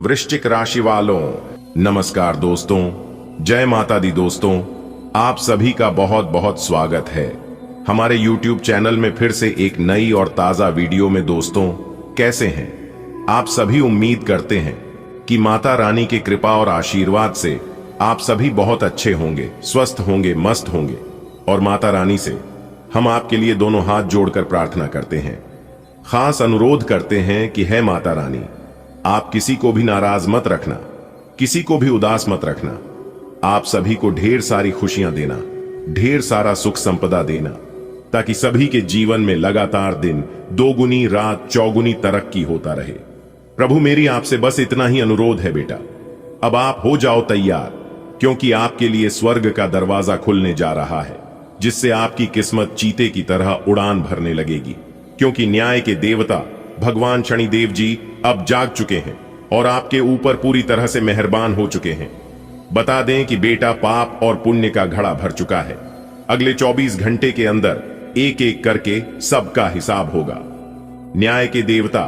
वृश्चिक राशि वालों, नमस्कार दोस्तों, जय माता दी दोस्तों। आप सभी का बहुत बहुत स्वागत है हमारे YouTube चैनल में फिर से एक नई और ताजा वीडियो में। दोस्तों, कैसे हैं आप सभी? उम्मीद करते हैं कि माता रानी की कृपा और आशीर्वाद से आप सभी बहुत अच्छे होंगे, स्वस्थ होंगे, मस्त होंगे। और माता रानी से हम आपके लिए दोनों हाथ जोड़कर प्रार्थना करते हैं, खास अनुरोध करते हैं कि है माता रानी, आप किसी को भी नाराज मत रखना, किसी को भी उदास मत रखना। आप सभी को ढेर सारी खुशियां देना, ढेर सारा सुख संपदा देना, ताकि सभी के जीवन में लगातार दिन दोगुनी, रात चौगुनी तरक्की होता रहे। प्रभु, मेरी आपसे बस इतना ही अनुरोध है बेटा, अब आप हो जाओ तैयार, क्योंकि आपके लिए स्वर्ग का दरवाजा खुलने जा रहा है, जिससे आपकी किस्मत चीते की तरह उड़ान भरने लगेगी। क्योंकि न्याय के देवता भगवान शनिदेव जी अब जाग चुके हैं और आपके ऊपर पूरी तरह से मेहरबान हो चुके हैं। बता दें कि बेटा, पाप और पुण्य का घड़ा भर चुका है। अगले 24 घंटे के अंदर एक एक करके सबका हिसाब होगा। न्याय के देवता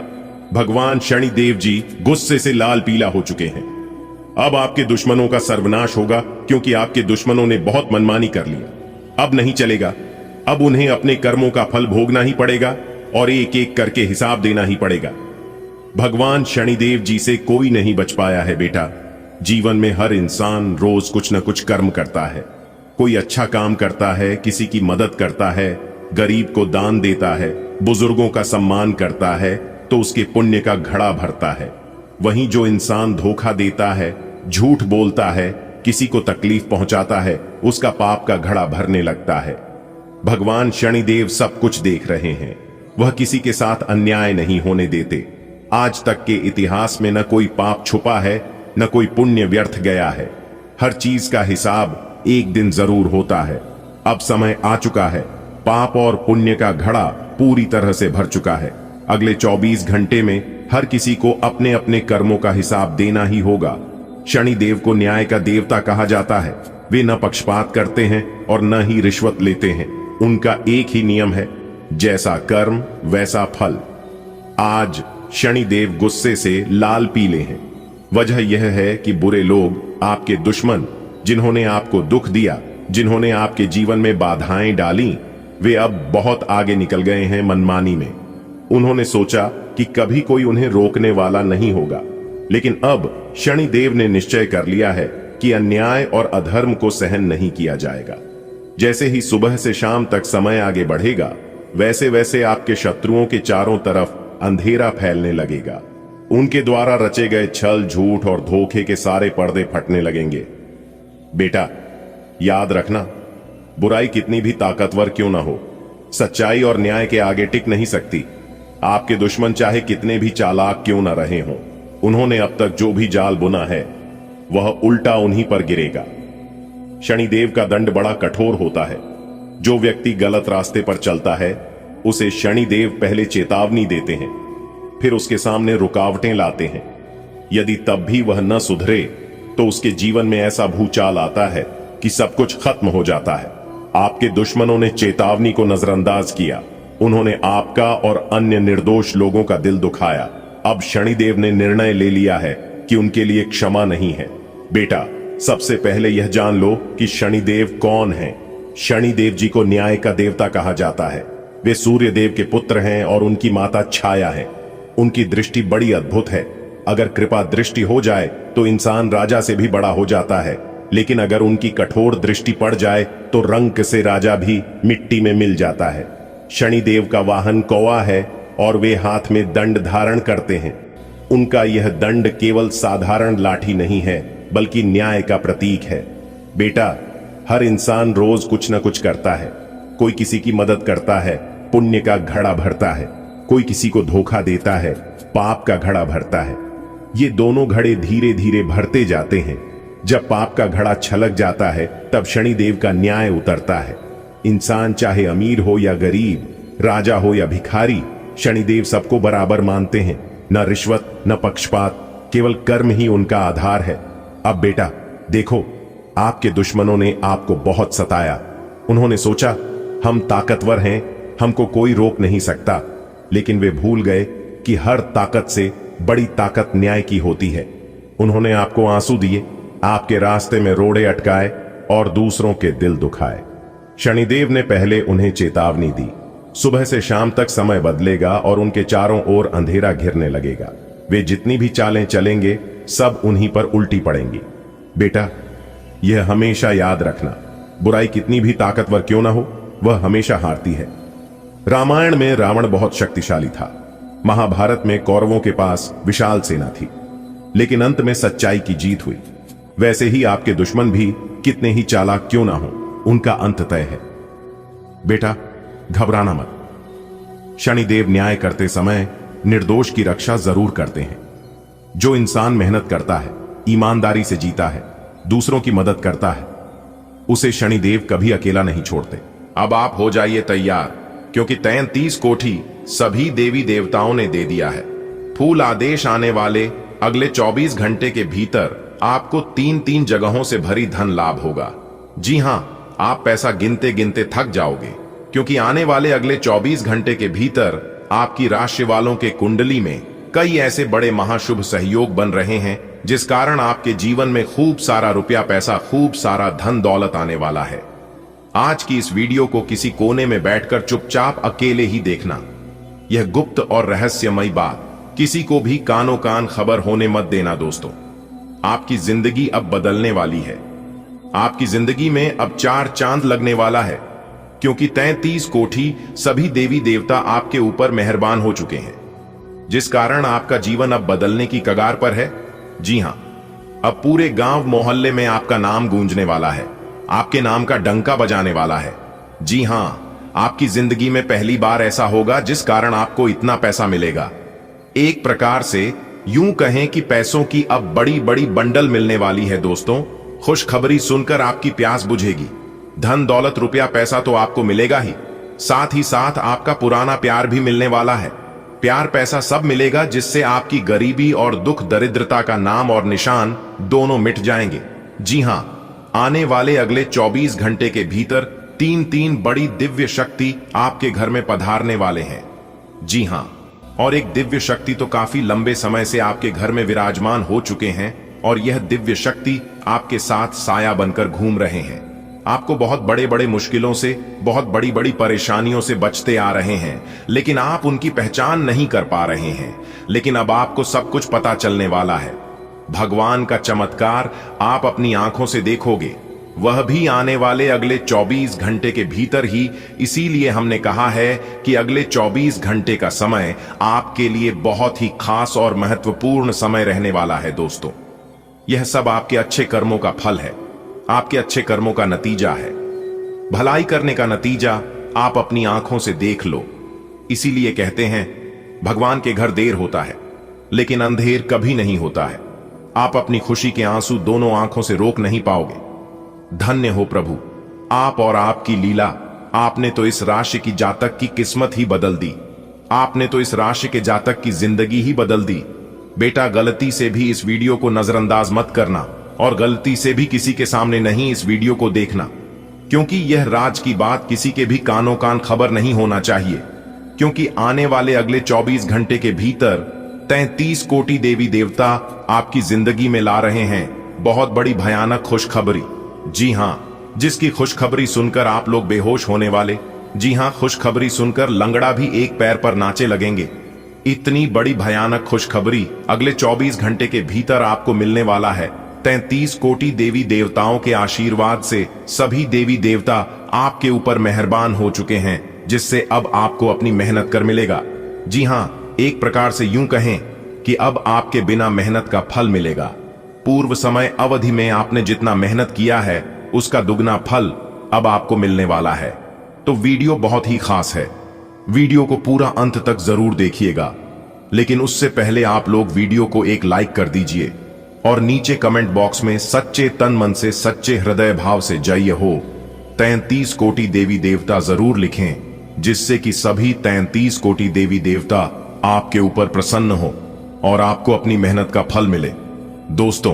भगवान शनिदेव जी गुस्से से लाल पीला हो चुके हैं। अब आपके दुश्मनों का सर्वनाश होगा, क्योंकि आपके दुश्मनों ने बहुत मनमानी कर लिया। अब नहीं चलेगा, अब उन्हें अपने कर्मों का फल भोगना ही पड़ेगा और एक एक करके हिसाब देना ही पड़ेगा। भगवान शनिदेव जी से कोई नहीं बच पाया है बेटा। जीवन में हर इंसान रोज कुछ न कुछ कर्म करता है। कोई अच्छा काम करता है, किसी की मदद करता है, गरीब को दान देता है, बुजुर्गों का सम्मान करता है, तो उसके पुण्य का घड़ा भरता है। वहीं जो इंसान धोखा देता है, झूठ बोलता है, किसी को तकलीफ पहुंचाता है, उसका पाप का घड़ा भरने लगता है। भगवान शनिदेव सब कुछ देख रहे हैं। वह किसी के साथ अन्याय नहीं होने देते। आज तक के इतिहास में न कोई पाप छुपा है, न कोई पुण्य व्यर्थ गया है। हर चीज का हिसाब एक दिन जरूर होता है। अब समय आ चुका है, पाप और पुण्य का घड़ा पूरी तरह से भर चुका है। अगले 24 घंटे में हर किसी को अपने अपने कर्मों का हिसाब देना ही होगा। शनिदेव को न्याय का देवता कहा जाता है। वे न पक्षपात करते हैं और न ही रिश्वत लेते हैं। उनका एक ही नियम है, जैसा कर्म वैसा फल। आज शनिदेव गुस्से से लाल पीले हैं। वजह यह है कि बुरे लोग, आपके दुश्मन, जिन्होंने आपको दुख दिया, जिन्होंने आपके जीवन में बाधाएं डाली, वे अब बहुत आगे निकल गए हैं मनमानी में। उन्होंने सोचा कि कभी कोई उन्हें रोकने वाला नहीं होगा, लेकिन अब शनिदेव ने निश्चय कर लिया है कि अन्याय और अधर्म को सहन नहीं किया जाएगा। जैसे ही सुबह से शाम तक समय आगे बढ़ेगा, वैसे वैसे आपके शत्रुओं के चारों तरफ अंधेरा फैलने लगेगा। उनके द्वारा रचे गए छल, झूठ और धोखे के सारे पर्दे फटने लगेंगे। बेटा, याद रखना, बुराई कितनी भी ताकतवर क्यों ना हो, सच्चाई और न्याय के आगे टिक नहीं सकती। आपके दुश्मन चाहे कितने भी चालाक क्यों ना रहे हों, उन्होंने अब तक जो भी जाल बुना है, वह उल्टा उन्हीं पर गिरेगा। शनिदेव का दंड बड़ा कठोर होता है। जो व्यक्ति गलत रास्ते पर चलता है, उसे शनिदेव पहले चेतावनी देते हैं, फिर उसके सामने रुकावटें लाते हैं। यदि तब भी वह न सुधरे, तो उसके जीवन में ऐसा भूचाल आता है कि सब कुछ खत्म हो जाता है। आपके दुश्मनों ने चेतावनी को नजरअंदाज किया। उन्होंने आपका और अन्य निर्दोष लोगों का दिल दुखाया। अब शनिदेव ने निर्णय ले लिया है कि उनके लिए क्षमा नहीं है। बेटा, सबसे पहले यह जान लो कि शनिदेव कौन है। शनिदेव जी को न्याय का देवता कहा जाता है। वे सूर्य देव के पुत्र हैं और उनकी माता छाया है। उनकी दृष्टि बड़ी अद्भुत है। अगर कृपा दृष्टि हो जाए तो इंसान राजा से भी बड़ा हो जाता है, लेकिन अगर उनकी कठोर दृष्टि पड़ जाए तो रंक से राजा भी मिट्टी में मिल जाता है। शनिदेव का वाहन कौवा है और वे हाथ में दंड धारण करते हैं। उनका यह दंड केवल साधारण लाठी नहीं है, बल्कि न्याय का प्रतीक है। बेटा, हर इंसान रोज कुछ न कुछ करता है। कोई किसी की मदद करता है, पुण्य का घड़ा भरता है। कोई किसी को धोखा देता है, पाप का घड़ा भरता है। ये दोनों घड़े धीरे धीरे भरते जाते हैं। जब पाप का घड़ा छलक जाता है, तब शनिदेव का न्याय उतरता है। इंसान चाहे अमीर हो या गरीब, राजा हो या भिखारी, शनिदेव सबको बराबर मानते हैं। न रिश्वत, न पक्षपात, केवल कर्म ही उनका आधार है। अब बेटा देखो, आपके दुश्मनों ने आपको बहुत सताया। उन्होंने सोचा हम ताकतवर हैं, हमको कोई रोक नहीं सकता, लेकिन वे भूल गए कि हर ताकत से बड़ी ताकत न्याय की होती है। उन्होंने आपको आंसू दिए, आपके रास्ते में रोड़े अटकाए और दूसरों के दिल दुखाए। शनिदेव ने पहले उन्हें चेतावनी दी, सुबह से शाम तक समय बदलेगा और उनके चारों ओर अंधेरा घिरने लगेगा। वे जितनी भी चालें चलेंगे सब उन्हीं पर उल्टी पड़ेंगी। बेटा, यह हमेशा याद रखना, बुराई कितनी भी ताकतवर क्यों ना हो, वह हमेशा हारती है। रामायण में रावण बहुत शक्तिशाली था, महाभारत में कौरवों के पास विशाल सेना थी, लेकिन अंत में सच्चाई की जीत हुई। वैसे ही आपके दुश्मन भी कितने ही चालाक क्यों ना हो, उनका अंत तय है। बेटा, घबराना मत। शनिदेव न्याय करते समय निर्दोष की रक्षा जरूर करते हैं। जो इंसान मेहनत करता है, ईमानदारी से जीता है, दूसरों की मदद करता है, उसे शनिदेव कभी अकेला नहीं छोड़ते। अब आप हो जाइए तैयार, क्योंकि 33 कोठी सभी देवी देवताओं ने दे दिया है। फूल आदेश आने वाले अगले 24 घंटे के भीतर आपको 3-3 जगहों से भरी धन लाभ होगा। जी हां, आप पैसा गिनते गिनते थक जाओगे, क्योंकि आने वाले अगले 24 घंटे के भीतर आपकी राशि वालों के कुंडली में कई ऐसे बड़े महाशुभ सहयोग बन रहे हैं, जिस कारण आपके जीवन में खूब सारा रुपया पैसा, खूब सारा धन दौलत आने वाला है। आज की इस वीडियो को किसी कोने में बैठकर चुपचाप अकेले ही देखना। यह गुप्त और रहस्यमयी बात किसी को भी कानो कान खबर होने मत देना। दोस्तों, आपकी जिंदगी अब बदलने वाली है। आपकी जिंदगी में अब 4 चांद लगने वाला है, क्योंकि 33 कोठी सभी देवी देवता आपके ऊपर मेहरबान हो चुके हैं, जिस कारण आपका जीवन अब बदलने की कगार पर है। जी हां, अब पूरे गांव मोहल्ले में आपका नाम गूंजने वाला है, आपके नाम का डंका बजाने वाला है। जी हां, आपकी जिंदगी में पहली बार ऐसा होगा जिस कारण आपको इतना पैसा मिलेगा। एक प्रकार से यूं कहें कि पैसों की अब बड़ी बड़ी बंडल मिलने वाली है। दोस्तों, खुशखबरी सुनकर आपकी प्यास बुझेगी। धन दौलत रुपया पैसा तो आपको मिलेगा ही, साथ ही साथ आपका पुराना प्यार भी मिलने वाला है। प्यार पैसा सब मिलेगा, जिससे आपकी गरीबी और दुख दरिद्रता का नाम और निशान दोनों मिट जाएंगे। जी हां, आने वाले अगले 24 घंटे के भीतर 3-3 बड़ी दिव्य शक्ति आपके घर में पधारने वाले हैं। जी हां, और एक दिव्य शक्ति तो काफी लंबे समय से आपके घर में विराजमान हो चुके हैं, और यह दिव्य शक्ति आपके साथ साया बनकर घूम रहे हैं। आपको बहुत बड़े बड़े मुश्किलों से, बहुत बड़ी बड़ी परेशानियों से बचते आ रहे हैं, लेकिन आप उनकी पहचान नहीं कर पा रहे हैं। लेकिन अब आपको सब कुछ पता चलने वाला है। भगवान का चमत्कार आप अपनी आंखों से देखोगे, वह भी आने वाले अगले 24 घंटे के भीतर ही। इसीलिए हमने कहा है कि अगले 24 घंटे का समय आपके लिए बहुत ही खास और महत्वपूर्ण समय रहने वाला है। दोस्तों, यह सब आपके अच्छे कर्मों का फल है, आपके अच्छे कर्मों का नतीजा है। भलाई करने का नतीजा आप अपनी आंखों से देख लो। इसीलिए कहते हैं, भगवान के घर देर होता है, लेकिन अंधेर कभी नहीं होता है। आप अपनी खुशी के आंसू दोनों आंखों से रोक नहीं पाओगे। धन्य हो प्रभु, आप और आपकी लीला। आपने तो इस राशि की जातक की किस्मत ही बदल दी। आपने तो इस राशि के जातक की जिंदगी ही बदल दी। बेटा, गलती से भी इस वीडियो को नजरअंदाज मत करना, और गलती से भी किसी के सामने नहीं इस वीडियो को देखना, क्योंकि यह राज की बात किसी के भी कानों कान खबर नहीं होना चाहिए। क्योंकि आने वाले अगले 24 घंटे के भीतर 33 कोटि देवी देवता आपकी जिंदगी में ला रहे हैं बहुत बड़ी भयानक खुशखबरी। जी हां, जिसकी खुशखबरी सुनकर आप लोग बेहोश होने वाले। जी हां, खुशखबरी सुनकर लंगड़ा भी एक पैर पर नाचे लगेंगे। इतनी बड़ी भयानक खुशखबरी अगले 24 घंटे के भीतर आपको मिलने वाला है। 33 कोटि देवी देवताओं के आशीर्वाद से सभी देवी देवता आपके ऊपर मेहरबान हो चुके हैं, जिससे अब आपको अपनी मेहनत कर मिलेगा। जी हां, एक प्रकार से यूं कहें कि अब आपके बिना मेहनत का फल मिलेगा। पूर्व समय अवधि में आपने जितना मेहनत किया है, उसका दुगना फल अब आपको मिलने वाला है। तो वीडियो बहुत ही खास है, वीडियो को पूरा अंत तक जरूर देखिएगा। लेकिन उससे पहले आप लोग वीडियो को एक लाइक कर दीजिए, और नीचे कमेंट बॉक्स में सच्चे तन मन से, सच्चे हृदय भाव से जय हो 33 कोटि देवी देवता जरूर लिखें, जिससे कि सभी 33 कोटि देवी देवता आपके ऊपर प्रसन्न हो और आपको अपनी मेहनत का फल मिले। दोस्तों,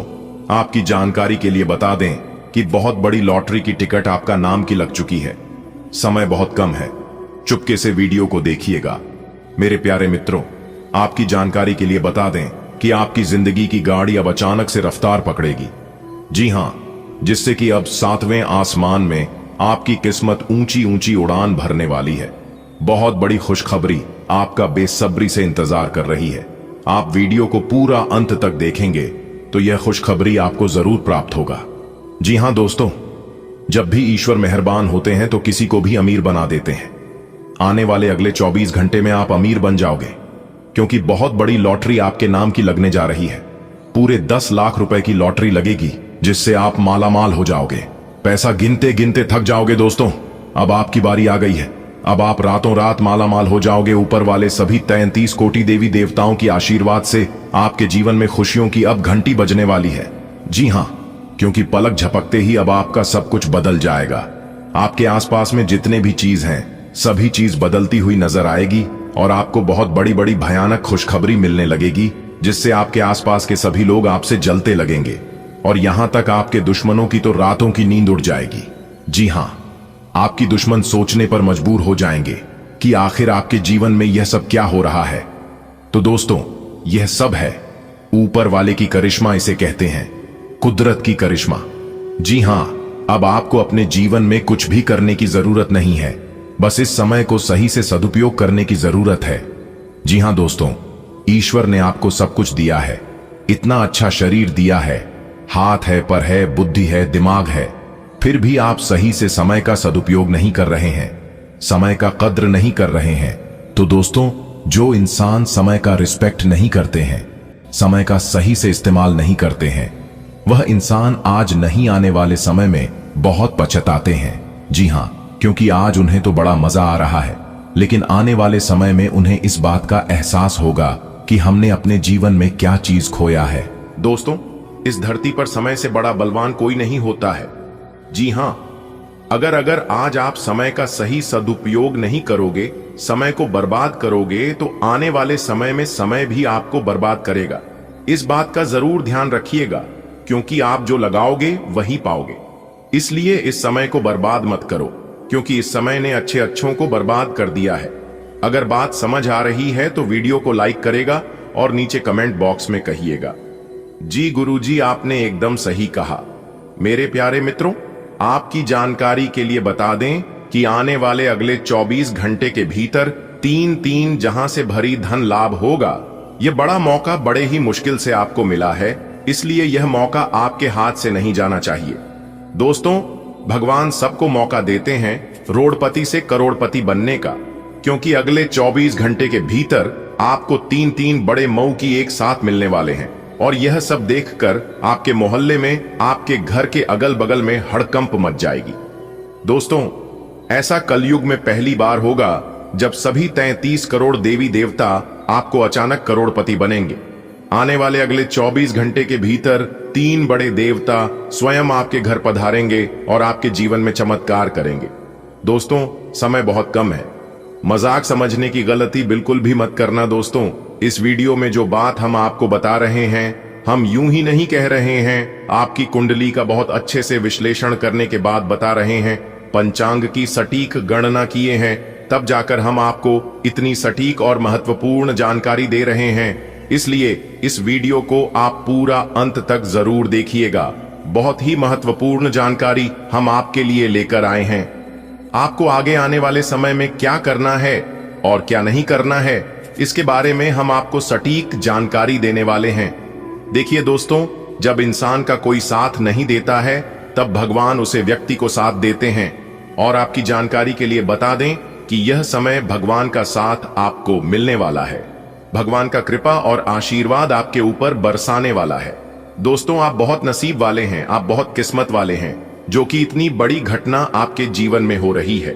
आपकी जानकारी के लिए बता दें कि बहुत बड़ी लॉटरी की टिकट आपका नाम की लग चुकी है। समय बहुत कम है, चुपके से वीडियो को देखिएगा। मेरे प्यारे मित्रों, आपकी जानकारी के लिए बता दें कि आपकी जिंदगी की गाड़ी अब अचानक से रफ्तार पकड़ेगी। जी हां, जिससे कि अब 7वें आसमान में आपकी किस्मत ऊंची ऊंची उड़ान भरने वाली है। बहुत बड़ी खुशखबरी आपका बेसब्री से इंतजार कर रही है। आप वीडियो को पूरा अंत तक देखेंगे तो यह खुशखबरी आपको जरूर प्राप्त होगा। जी हां दोस्तों, जब भी ईश्वर मेहरबान होते हैं तो किसी को भी अमीर बना देते हैं। आने वाले अगले 24 घंटे में आप अमीर बन जाओगे, क्योंकि बहुत बड़ी लॉटरी आपके नाम की लगने जा रही है। पूरे 10 लाख रुपए की लॉटरी लगेगी, जिससे आप मालामाल हो जाओगे। पैसा गिनते गिनते थक जाओगे दोस्तों। अब आपकी बारी आ गई है। अब आप रातों रात मालामाल हो जाओगे। ऊपर वाले सभी 33 कोटि देवी देवताओं की आशीर्वाद से आपके जीवन में खुशियों की अब घंटी बजने वाली है। जी हां, क्योंकि पलक झपकते ही अब आपका सब कुछ बदल जाएगा। आपके आसपास में जितने भी चीज हैं, सभी चीज बदलती हुई नजर आएगी और आपको बहुत बड़ी बड़ी भयानक खुशखबरी मिलने लगेगी, जिससे आपके आसपास के सभी लोग आपसे जलते लगेंगे और यहां तक आपके दुश्मनों की तो रातों की नींद उड़ जाएगी। जी हां, आपकी दुश्मन सोचने पर मजबूर हो जाएंगे कि आखिर आपके जीवन में यह सब क्या हो रहा है। तो दोस्तों, यह सब है ऊपर वाले की करिश्मा, इसे कहते हैं कुदरत की करिश्मा। जी हां, अब आपको अपने जीवन में कुछ भी करने की जरूरत नहीं है, बस इस समय को सही से सदुपयोग करने की जरूरत है। जी हां दोस्तों, ईश्वर ने आपको सब कुछ दिया है। इतना अच्छा शरीर दिया है, हाथ है, पर है, बुद्धि है, दिमाग है, फिर भी आप सही से समय का सदुपयोग नहीं कर रहे हैं, समय का कद्र नहीं कर रहे हैं। तो दोस्तों, जो इंसान समय का रिस्पेक्ट नहीं करते हैं, समय का सही से इस्तेमाल नहीं करते हैं, वह इंसान आज नहीं आने वाले समय में बहुत पछताते हैं। जी हां, क्योंकि आज उन्हें तो बड़ा मजा आ रहा है, लेकिन आने वाले समय में उन्हें इस बात का एहसास होगा कि हमने अपने जीवन में क्या चीज खोया है। दोस्तों, इस धरती पर समय से बड़ा बलवान कोई नहीं होता है। जी हां, अगर आज आप समय का सही सदुपयोग नहीं करोगे, समय को बर्बाद करोगे, तो आने वाले समय में समय भी आपको बर्बाद करेगा। इस बात का जरूर ध्यान रखिएगा, क्योंकि आप जो लगाओगे वही पाओगे। इसलिए इस समय को बर्बाद मत करो, क्योंकि इस समय ने अच्छे अच्छों को बर्बाद कर दिया है। अगर बात समझ आ रही है तो वीडियो को लाइक करेगा और नीचे कमेंट बॉक्स में कहिएगा, जी गुरुजी आपने एकदम सही कहा। मेरे प्यारे मित्रों, आपकी जानकारी के लिए बता दें कि आने वाले अगले 24 घंटे के भीतर 3 जहां से भरी धन लाभ होगा। यह बड़ा मौका बड़े ही मुश्किल से आपको मिला है, इसलिए यह मौका आपके हाथ से नहीं जाना चाहिए। दोस्तों, भगवान सबको मौका देते हैं रोड़पति से करोड़पति बनने का, क्योंकि अगले 24 घंटे के भीतर आपको 3 बड़े मऊ की एक साथ मिलने वाले हैं। और यह सब देखकर आपके मोहल्ले में, आपके घर के अगल बगल में हड़कंप मच जाएगी। दोस्तों, ऐसा कलयुग में पहली बार होगा जब सभी 33 करोड़ देवी देवता आपको अचानक करोड़पति बनेंगे। आने वाले अगले 24 घंटे के भीतर 3 बड़े देवता स्वयं आपके घर पधारेंगे और आपके जीवन में चमत्कार करेंगे। दोस्तों, समय बहुत कम है, मजाक समझने की गलती बिल्कुल भी मत करना। दोस्तों, इस वीडियो में जो बात हम आपको बता रहे हैं, हम यूं ही नहीं कह रहे हैं, आपकी कुंडली का बहुत अच्छे से विश्लेषण करने के बाद बता रहे हैं, पंचांग की सटीक गणना किए हैं, तब जाकर हम आपको इतनी सटीक और महत्वपूर्ण जानकारी दे रहे हैं। इसलिए इस वीडियो को आप पूरा अंत तक जरूर देखिएगा। बहुत ही महत्वपूर्ण जानकारी हम आपके लिए लेकर आए हैं। आपको आगे आने वाले समय में क्या करना है और क्या नहीं करना है, इसके बारे में हम आपको सटीक जानकारी देने वाले हैं। देखिए दोस्तों, जब इंसान का कोई साथ नहीं देता है, तब भगवान उसे व्यक्ति को साथ देते हैं। और आपकी जानकारी के लिए बता दें कि यह समय भगवान का साथ आपको मिलने वाला है। भगवान का कृपा और आशीर्वाद आपके ऊपर बरसाने वाला है। दोस्तों, आप बहुत नसीब वाले हैं, आप बहुत किस्मत वाले हैं, जो कि इतनी बड़ी घटना आपके जीवन में हो रही है।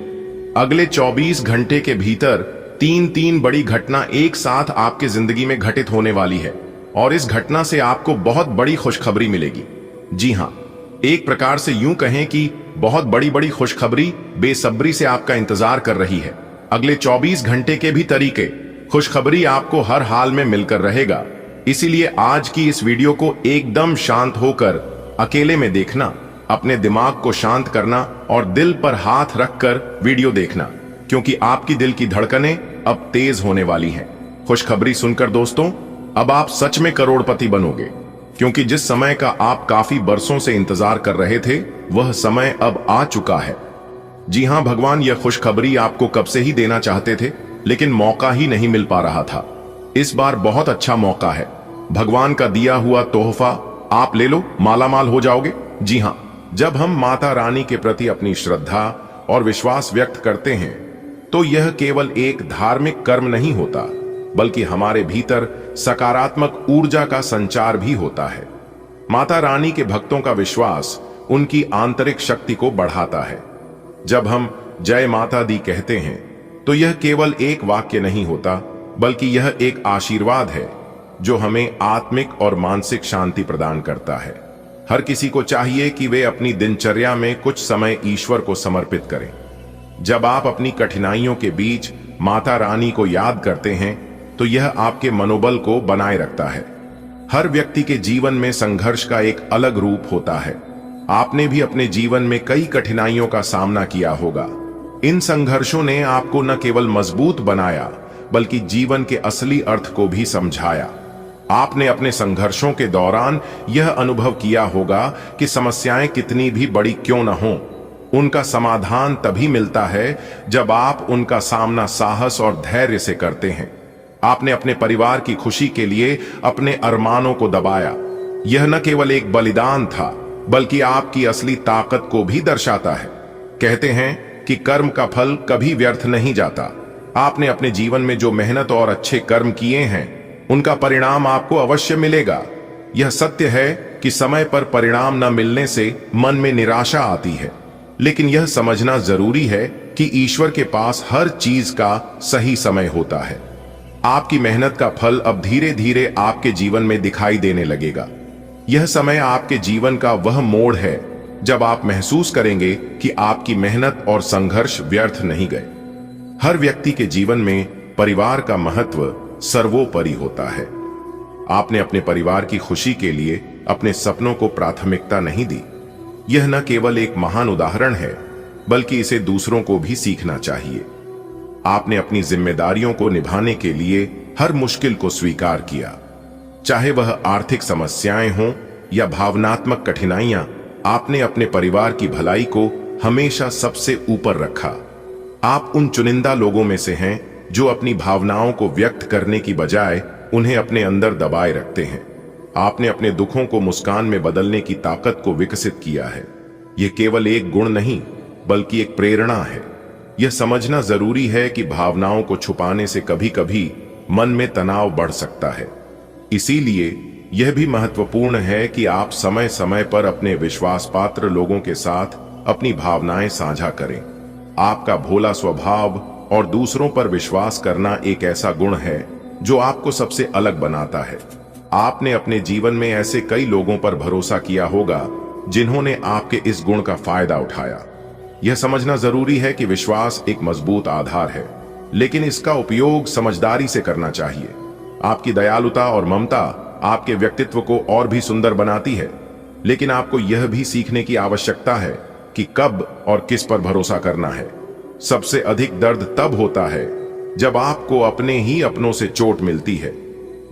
अगले 24 घंटे के भीतर 3 बड़ी घटना एक साथ आपके जिंदगी में घटित होने वाली है, और इस घटना से आपको बहुत बड़ी खुशखबरी मिलेगी। जी हां, एक प्रकार से यूं कहें कि बहुत बड़ी खुशखबरी बेसब्री से आपका इंतजार कर रही है। अगले 24 घंटे के भी तरीके खुशखबरी आपको हर हाल में मिलकर रहेगा। इसीलिए आज की इस वीडियो को एकदम शांत होकर अकेले में देखना, अपने दिमाग को शांत करना और दिल पर हाथ रखकर वीडियो देखना, क्योंकि आपकी दिल की धड़कनें अब तेज होने वाली हैं। खुशखबरी सुनकर दोस्तों अब आप सच में करोड़पति बनोगे, क्योंकि जिस समय का आप काफी बरसों से इंतजार कर रहे थे वह समय अब आ चुका है। जी हां, भगवान यह खुशखबरी आपको कब से ही देना चाहते थे, लेकिन मौका ही नहीं मिल पा रहा था। इस बार बहुत अच्छा मौका है। भगवान का दिया हुआ तोहफा आप ले लो, मालामाल हो जाओगे। जी हां, जब हम माता रानी के प्रति अपनी श्रद्धा और विश्वास व्यक्त करते हैं तो यह केवल एक धार्मिक कर्म नहीं होता, बल्कि हमारे भीतर सकारात्मक ऊर्जा का संचार भी होता है। माता रानी के भक्तों का विश्वास उनकी आंतरिक शक्ति को बढ़ाता है। जब हम जय माता दी कहते हैं तो यह केवल एक वाक्य नहीं होता, बल्कि यह एक आशीर्वाद है जो हमें आत्मिक और मानसिक शांति प्रदान करता है। हर किसी को चाहिए कि वे अपनी दिनचर्या में कुछ समय ईश्वर को समर्पित करें। जब आप अपनी कठिनाइयों के बीच माता रानी को याद करते हैं तो यह आपके मनोबल को बनाए रखता है। हर व्यक्ति के जीवन में संघर्ष का एक अलग रूप होता है। आपने भी अपने जीवन में कई कठिनाइयों का सामना किया होगा। इन संघर्षों ने आपको न केवल मजबूत बनाया, बल्कि जीवन के असली अर्थ को भी समझाया। आपने अपने संघर्षों के दौरान यह अनुभव किया होगा कि समस्याएं कितनी भी बड़ी क्यों न हों, उनका समाधान तभी मिलता है जब आप उनका सामना साहस और धैर्य से करते हैं। आपने अपने परिवार की खुशी के लिए अपने अरमानों को दबाया। यह न केवल एक बलिदान था, बल्कि आपकी असली ताकत को भी दर्शाता है। कहते हैं कि कर्म का फल कभी व्यर्थ नहीं जाता। आपने अपने जीवन में जो मेहनत और अच्छे कर्म किए हैं उनका परिणाम आपको अवश्य मिलेगा। यह सत्य है कि समय पर परिणाम न मिलने से मन में निराशा आती है, लेकिन यह समझना जरूरी है कि ईश्वर के पास हर चीज का सही समय होता है। आपकी मेहनत का फल अब धीरे धीरे आपके जीवन में दिखाई देने लगेगा। यह समय आपके जीवन का वह मोड़ है जब आप महसूस करेंगे कि आपकी मेहनत और संघर्ष व्यर्थ नहीं गए। हर व्यक्ति के जीवन में परिवार का महत्व सर्वोपरि होता है। आपने अपने परिवार की खुशी के लिए अपने सपनों को प्राथमिकता नहीं दी। यह न केवल एक महान उदाहरण है, बल्कि इसे दूसरों को भी सीखना चाहिए। आपने अपनी जिम्मेदारियों को निभाने के लिए हर मुश्किल को स्वीकार किया, चाहे वह आर्थिक समस्याएं हों या भावनात्मक कठिनाइयां। आपने अपने परिवार की भलाई को हमेशा सबसे ऊपर रखा। आप उन चुनिंदा लोगों में से हैं जो अपनी भावनाओं को व्यक्त करने की बजाय उन्हें अपने अंदर दबाए रखते हैं। आपने अपने दुखों को मुस्कान में बदलने की ताकत को विकसित किया है। यह केवल एक गुण नहीं, बल्कि एक प्रेरणा है। यह समझना जरूरी है कि भावनाओं को छुपाने से कभी कभी मन में तनाव बढ़ सकता है। इसीलिए यह भी महत्वपूर्ण है कि आप समय समय पर अपने विश्वास पात्र लोगों के साथ अपनी भावनाएं साझा करें। आपका भोला स्वभाव और दूसरों पर विश्वास करना एक ऐसा गुण है जो आपको सबसे अलग बनाता है। आपने अपने जीवन में ऐसे कई लोगों पर भरोसा किया होगा जिन्होंने आपके इस गुण का फायदा उठाया। यह समझना जरूरी है कि विश्वास एक मजबूत आधार है, लेकिन इसका उपयोग समझदारी से करना चाहिए। आपकी दयालुता और ममता आपके व्यक्तित्व को और भी सुंदर बनाती है, लेकिन आपको यह भी सीखने की आवश्यकता है कि कब और किस पर भरोसा करना है। सबसे अधिक दर्द तब होता है जब आपको अपने ही अपनों से चोट मिलती है।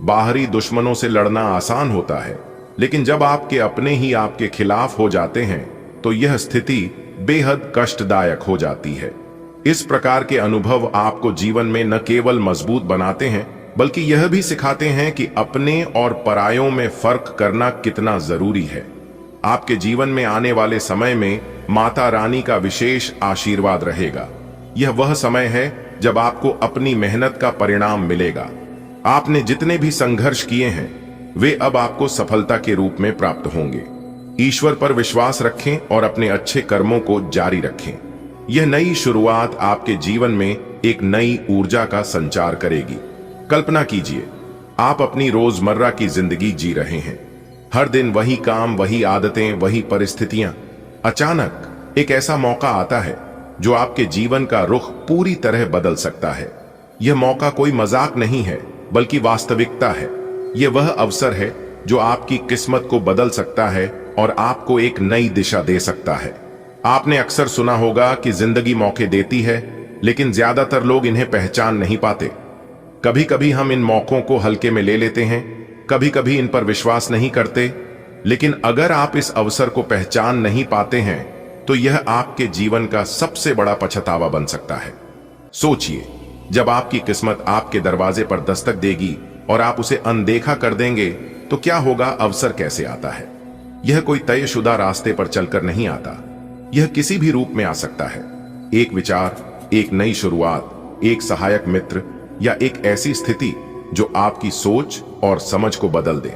बाहरी दुश्मनों से लड़ना आसान होता है, लेकिन जब आपके अपने ही आपके खिलाफ हो जाते हैं तो यह स्थिति बेहद कष्टदायक हो जाती है। इस प्रकार के अनुभव आपको जीवन में न केवल मजबूत बनाते हैं, बल्कि यह भी सिखाते हैं कि अपने और परायों में फर्क करना कितना जरूरी है। आपके जीवन में आने वाले समय में माता रानी का विशेष आशीर्वाद रहेगा। यह वह समय है जब आपको अपनी मेहनत का परिणाम मिलेगा। आपने जितने भी संघर्ष किए हैं वे अब आपको सफलता के रूप में प्राप्त होंगे। ईश्वर पर विश्वास रखें और अपने अच्छे कर्मों को जारी रखें। यह नई शुरुआत आपके जीवन में एक नई ऊर्जा का संचार करेगी। कल्पना कीजिए, आप अपनी रोजमर्रा की जिंदगी जी रहे हैं। हर दिन वही काम, वही आदतें, वही परिस्थितियां। अचानक एक ऐसा मौका आता है जो आपके जीवन का रुख पूरी तरह बदल सकता है। यह मौका कोई मजाक नहीं है, बल्कि वास्तविकता है। यह वह अवसर है जो आपकी किस्मत को बदल सकता है और आपको एक नई दिशा दे सकता है। आपने अक्सर सुना होगा कि जिंदगी मौके देती है, लेकिन ज्यादातर लोग इन्हें पहचान नहीं पाते। कभी कभी हम इन मौकों को हल्के में ले लेते हैं, कभी कभी इन पर विश्वास नहीं करते, लेकिन अगर आप इस अवसर को पहचान नहीं पाते हैं तो यह आपके जीवन का सबसे बड़ा पछतावा बन सकता है। सोचिए, जब आपकी किस्मत आपके दरवाजे पर दस्तक देगी और आप उसे अनदेखा कर देंगे तो क्या होगा। अवसर कैसे आता है? यह कोई तयशुदा रास्ते पर चलकर नहीं आता, यह किसी भी रूप में आ सकता है। एक विचार, एक नई शुरुआत, एक सहायक मित्र या एक ऐसी स्थिति जो आपकी सोच और समझ को बदल दे।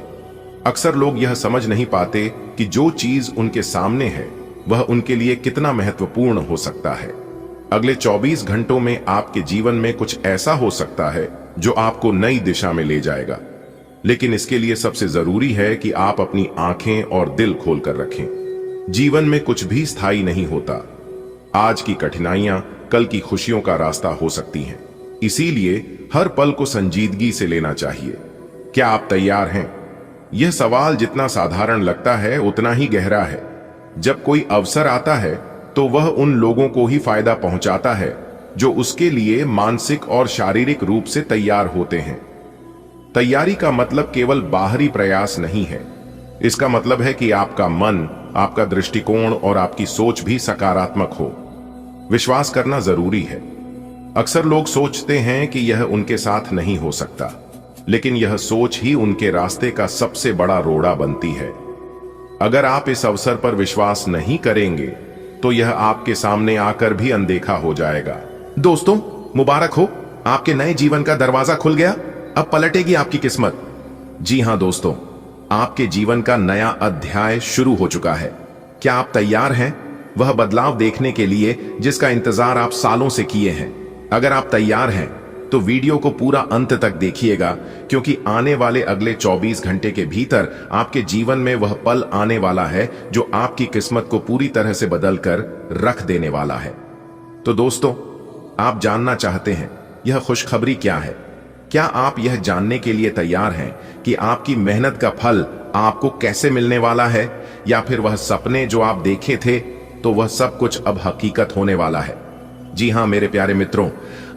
अक्सर लोग यह समझ नहीं पाते कि जो चीज उनके सामने है वह उनके लिए कितना महत्वपूर्ण हो सकता है। अगले 24 घंटों में आपके जीवन में कुछ ऐसा हो सकता है जो आपको नई दिशा में ले जाएगा, लेकिन इसके लिए सबसे जरूरी है कि आप अपनी आंखें और दिल खोलकर रखें। जीवन में कुछ भी स्थायी नहीं होता। आज की कठिनाइयां कल की खुशियों का रास्ता हो सकती हैं, इसीलिए हर पल को संजीदगी से लेना चाहिए। क्या आप तैयार हैं? यह सवाल जितना साधारण लगता है उतना ही गहरा है। जब कोई अवसर आता है तो वह उन लोगों को ही फायदा पहुंचाता है जो उसके लिए मानसिक और शारीरिक रूप से तैयार होते हैं। तैयारी का मतलब केवल बाहरी प्रयास नहीं है, इसका मतलब है कि आपका मन, आपका दृष्टिकोण और आपकी सोच भी सकारात्मक हो। विश्वास करना जरूरी है। अक्सर लोग सोचते हैं कि यह उनके साथ नहीं हो सकता, लेकिन यह सोच ही उनके रास्ते का सबसे बड़ा रोड़ा बनती है। अगर आप इस अवसर पर विश्वास नहीं करेंगे तो यह आपके सामने आकर भी अनदेखा हो जाएगा। दोस्तों, मुबारक हो, आपके नए जीवन का दरवाजा खुल गया। अब पलटेगी आपकी किस्मत। जी हां दोस्तों, आपके जीवन का नया अध्याय शुरू हो चुका है। क्या आप तैयार हैं वह बदलाव देखने के लिए जिसका इंतजार आप सालों से किए हैं? अगर आप तैयार हैं तो वीडियो को पूरा अंत तक देखिएगा, क्योंकि आने वाले अगले 24 घंटे के भीतर आपके जीवन में वह पल आने वाला है जो आपकी किस्मत को पूरी तरह से बदलकर रख देने वाला है। तो दोस्तों, आप जानना चाहते हैं यह खुशखबरी क्या है? क्या आप यह जानने के लिए तैयार हैं कि आपकी मेहनत का फल आपको कैसे मिलने वाला है, या फिर वह सपने जो आप देखे थे तो वह सब कुछ अब हकीकत होने वाला है? जी हां मेरे प्यारे मित्रों,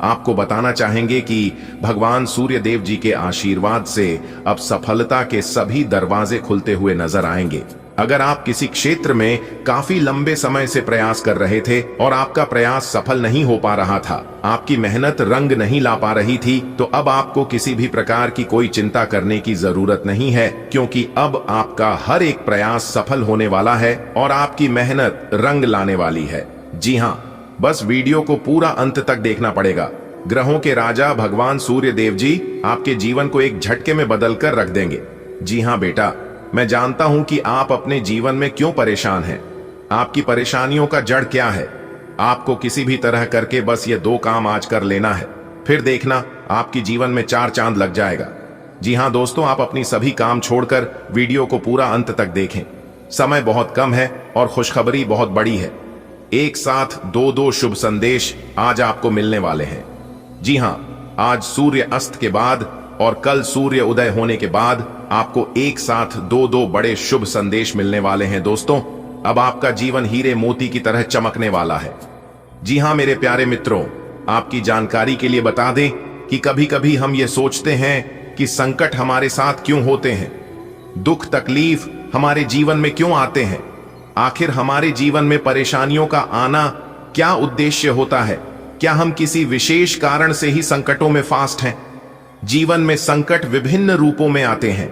आपको बताना चाहेंगे कि भगवान सूर्य देव जी के आशीर्वाद से अब सफलता के सभी दरवाजे खुलते हुए नजर आएंगे। अगर आप किसी क्षेत्र में काफी लंबे समय से प्रयास कर रहे थे और आपका प्रयास सफल नहीं हो पा रहा था, आपकी मेहनत रंग नहीं ला पा रही थी, तो अब आपको किसी भी प्रकार की कोई चिंता करने की जरूरत नहीं है, क्योंकि अब आपका हर एक प्रयास सफल होने वाला है और आपकी मेहनत रंग लाने वाली है। जी हाँ, बस वीडियो को पूरा अंत तक देखना पड़ेगा। ग्रहों के राजा भगवान सूर्य देव जी आपके जीवन को एक झटके में बदलकर रख देंगे। जी हाँ बेटा, मैं जानता हूं कि आप अपने जीवन में क्यों परेशान हैं। आपकी परेशानियों का जड़ क्या है? आपको किसी भी तरह करके बस ये 2 काम आज कर लेना है, फिर देखना आपकी जीवन में 4 चांद लग जाएगा। जी हां दोस्तों, आप अपनी सभी काम छोड़कर वीडियो को पूरा अंत तक देखें। समय बहुत कम है और खुशखबरी बहुत बड़ी है। एक साथ 2 शुभ संदेश आज आपको मिलने वाले हैं। जी हां, आज सूर्य अस्त के बाद और कल सूर्य उदय होने के बाद आपको एक साथ 2 बड़े शुभ संदेश मिलने वाले हैं। दोस्तों, अब आपका जीवन हीरे मोती की तरह चमकने वाला है। जी हां मेरे प्यारे मित्रों, आपकी जानकारी के लिए बता दें कि कभी कभी हम ये सोचते हैं कि संकट हमारे साथ क्यों होते हैं, दुख तकलीफ हमारे जीवन में क्यों आते हैं। आखिर हमारे जीवन में परेशानियों का आना क्या उद्देश्य होता है? क्या हम किसी विशेष कारण से ही संकटों में फास्ट हैं? जीवन में संकट विभिन्न रूपों में आते हैं।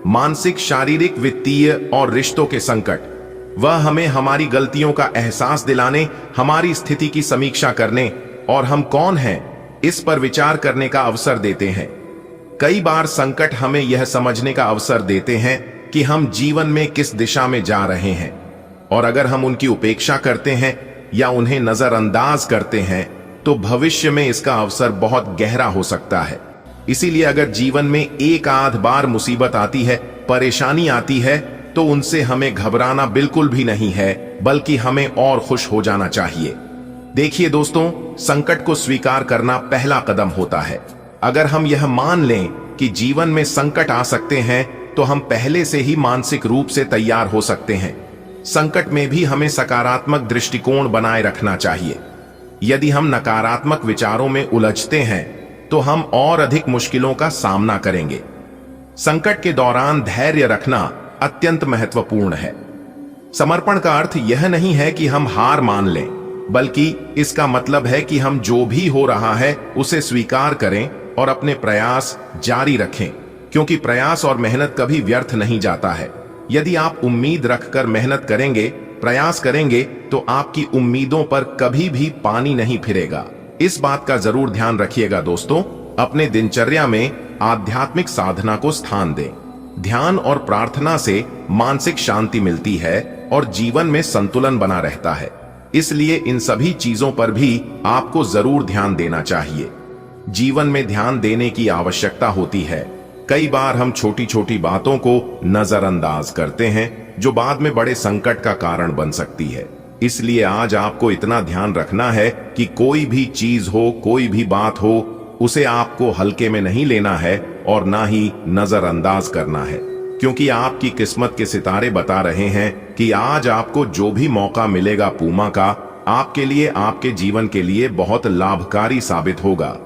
मानसिक, शारीरिक, वित्तीय और रिश्तों के संकट। वह हमें हमारी गलतियों का एहसास दिलाने, हमारी स्थिति की समीक्षा करने और हम कौन हैं इस पर विचार करने का अवसर देते हैं। कई बार संकट हमें यह समझने का अवसर देते हैं कि हम जीवन में किस दिशा में जा रहे हैं, और अगर हम उनकी उपेक्षा करते हैं या उन्हें नजरअंदाज करते हैं तो भविष्य में इसका अवसर बहुत गहरा हो सकता है। इसीलिए अगर जीवन में एक आध बार मुसीबत आती है, परेशानी आती है, तो उनसे हमें घबराना बिल्कुल भी नहीं है, बल्कि हमें और खुश हो जाना चाहिए। देखिए दोस्तों, संकट को स्वीकार करना पहला कदम होता है। अगर हम यह मान लें कि जीवन में संकट आ सकते हैं तो हम पहले से ही मानसिक रूप से तैयार हो सकते हैं। संकट में भी हमें सकारात्मक दृष्टिकोण बनाए रखना चाहिए। यदि हम नकारात्मक विचारों में उलझते हैं तो हम और अधिक मुश्किलों का सामना करेंगे। संकट के दौरान धैर्य रखना अत्यंत महत्वपूर्ण है। समर्पण का अर्थ यह नहीं है कि हम हार मान लें, बल्कि इसका मतलब है कि हम जो भी हो रहा है उसे स्वीकार करें और अपने प्रयास जारी रखें, क्योंकि प्रयास और मेहनत कभी व्यर्थ नहीं जाता है। यदि आप उम्मीद रखकर मेहनत करेंगे, प्रयास करेंगे, तो आपकी उम्मीदों पर कभी भी पानी नहीं फिरेगा। इस बात का जरूर ध्यान रखिएगा दोस्तों। अपने दिनचर्या में आध्यात्मिक साधना को स्थान दें। ध्यान और प्रार्थना से मानसिक शांति मिलती है और जीवन में संतुलन बना रहता है। इसलिए इन सभी चीजों पर भी आपको जरूर ध्यान देना चाहिए। जीवन में ध्यान देने की आवश्यकता होती है। कई बार हम छोटी छोटी बातों को नजरअंदाज करते हैं, जो बाद में बड़े संकट का कारण बन सकती है। इसलिए आज आपको इतना ध्यान रखना है कि कोई भी चीज हो, कोई भी बात हो, उसे आपको हल्के में नहीं लेना है और ना ही नजरअंदाज करना है, क्योंकि आपकी किस्मत के सितारे बता रहे हैं कि आज आपको जो भी मौका मिलेगा पूमा का, आपके लिए, आपके जीवन के लिए बहुत लाभकारी साबित होगा।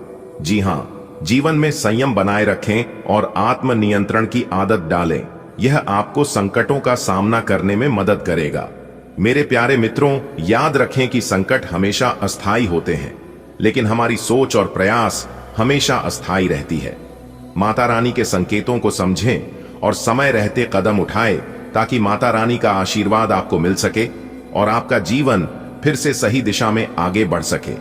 जी हाँ, जीवन में संयम बनाए रखें और आत्मनियंत्रण की आदत डालें। यह आपको संकटों का सामना करने में मदद करेगा। मेरे प्यारे मित्रों, याद रखें कि संकट हमेशा अस्थायी होते हैं, लेकिन हमारी सोच और प्रयास हमेशा अस्थायी रहती है। माता रानी के संकेतों को समझें और समय रहते कदम उठाएं, ताकि माता रानी का आशीर्वाद आपको मिल सके और आपका जीवन फिर से सही दिशा में आगे बढ़ सके।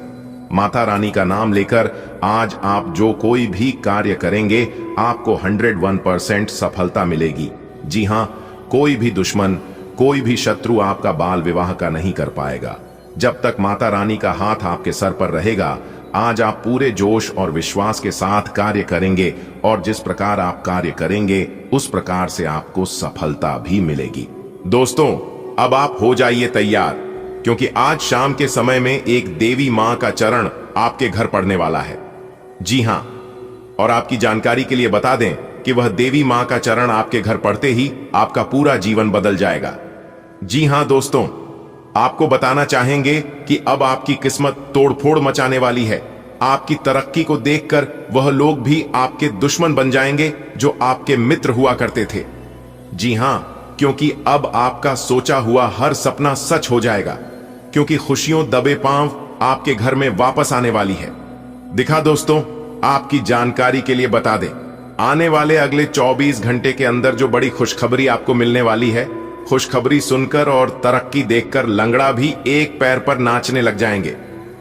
माता रानी का नाम लेकर आज आप जो कोई भी कार्य करेंगे, आपको 101% सफलता मिलेगी। जी हाँ, कोई भी दुश्मन, कोई भी शत्रु आपका बाल विवाह का नहीं कर पाएगा। जब तक माता रानी का हाथ आपके सर पर रहेगा, आज आप पूरे जोश और विश्वास के साथ कार्य करेंगे और जिस प्रकार आप कार्य करेंगे, उस प्रकार से आपको सफलता भी मिलेगी। दोस्तों, अब आप हो जाइए तैयार, क्योंकि आज शाम के समय में एक देवी मां का चरण आपके घर पड़ने वाला है। जी हां, और आपकी जानकारी के लिए बता दें कि वह देवी मां का चरण आपके घर पड़ते ही आपका पूरा जीवन बदल जाएगा। जी हां दोस्तों, आपको बताना चाहेंगे कि अब आपकी किस्मत तोड़फोड़ मचाने वाली है। आपकी तरक्की को देखकर वह लोग भी आपके दुश्मन बन जाएंगे जो आपके मित्र हुआ करते थे। जी हां, क्योंकि अब आपका सोचा हुआ हर सपना सच हो जाएगा, क्योंकि खुशियों दबे पांव आपके घर में वापस आने वाली है। दिखा दोस्तों, आपकी जानकारी के लिए बता दें, आने वाले अगले 24 घंटे के अंदर जो बड़ी खुशखबरी आपको मिलने वाली है, खुशखबरी सुनकर और तरक्की देखकर लंगड़ा भी एक पैर पर नाचने लग जाएंगे।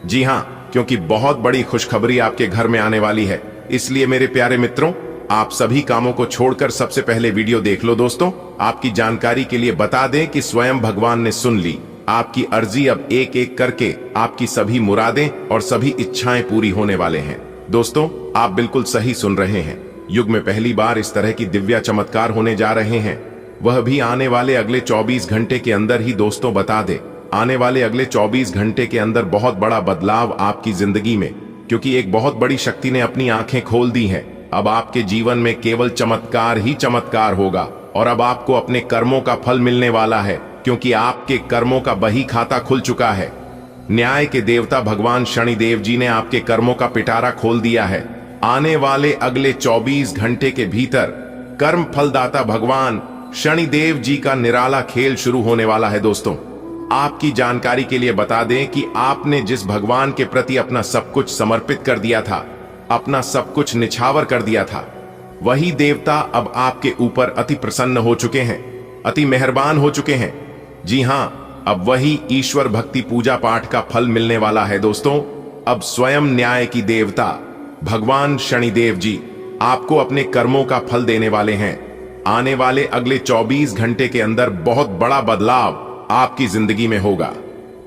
जी हां, क्योंकि बहुत बड़ी खुशखबरी आपके घर में आने वाली है। इसलिए मेरे प्यारे मित्रों, आप सभी कामों को छोड़कर सबसे पहले वीडियो देख लो। दोस्तों, आपकी जानकारी के लिए बता दें कि स्वयं भगवान ने सुन ली आपकी अर्जी। अब एक एक करके आपकी सभी मुरादें और सभी इच्छाएं पूरी होने वाले हैं। दोस्तों, आप बिल्कुल सही सुन रहे हैं। युग में पहली बार इस तरह की दिव्य चमत्कार होने जा रहे हैं, वह भी आने वाले अगले 24 घंटे के अंदर ही। दोस्तों, बता दें, आने वाले अगले 24 घंटे के अंदर बहुत बड़ा बदलाव आपकी जिंदगी में, क्योंकि एक बहुत बड़ी शक्ति ने अपनी आंखें खोल दी हैं। अब आपके जीवन में केवल चमत्कार ही चमत्कार होगा और अब आपको अपने कर्मों का फल मिलने वाला है, क्योंकि आपके कर्मों का बही खाता खुल चुका है। न्याय के देवता भगवान शनिदेव जी ने आपके कर्मों का पिटारा खोल दिया है। आने वाले अगले 24 घंटे के भीतर कर्म फलदाता भगवान शनिदेव जी का निराला खेल शुरू होने वाला है। दोस्तों, आपकी जानकारी के लिए बता दें कि आपने जिस भगवान के प्रति अपना सब कुछ समर्पित कर दिया था, अपना सब कुछ निछावर कर दिया था, वही देवता अब आपके ऊपर अति प्रसन्न हो चुके हैं, अति मेहरबान हो चुके हैं। जी हां, अब वही ईश्वर भक्ति पूजा पाठ का फल मिलने वाला है। दोस्तों, अब स्वयं न्याय की देवता भगवान शनिदेव जी आपको अपने कर्मों का फल देने वाले हैं। आने वाले अगले 24 घंटे के अंदर बहुत बड़ा बदलाव आपकी जिंदगी में होगा,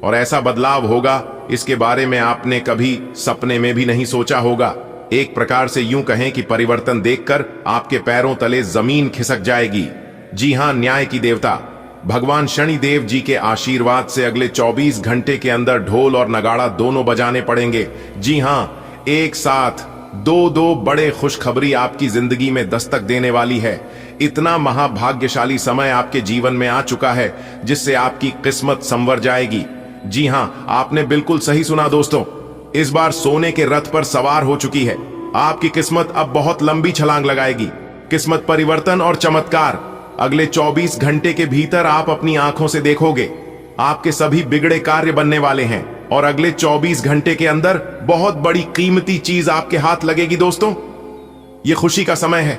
और ऐसा बदलाव होगा इसके बारे में आपने कभी सपने में भी नहीं सोचा होगा। एक प्रकार से यूं कहें कि परिवर्तन देखकर आपके पैरों तले जमीन खिसक जाएगी। जी हां, न्याय की देवता भगवान शनिदेव जी के आशीर्वाद से अगले 24 घंटे के अंदर ढोल और नगाड़ा दोनों बजाने पड़ेंगे। जी हां, एक साथ दो बड़े खुशखबरी आपकी जिंदगी में दस्तक देने वाली है। इतना महाभाग्यशाली समय आपके जीवन में आ चुका है जिससे आपकी किस्मत संवर जाएगी। जी हां, आपने बिल्कुल सही सुना दोस्तों, इस बार सोने के रथ पर सवार हो चुकी है आपकी किस्मत अब बहुत लंबी छलांग लगाएगी। किस्मत परिवर्तन और चमत्कार अगले 24 घंटे के भीतर आप अपनी आंखों से देखोगे। आपके सभी बिगड़े कार्य बनने वाले हैं और अगले 24 घंटे के अंदर बहुत बड़ी कीमती चीज आपके हाथ लगेगी। दोस्तों, यह खुशी का समय है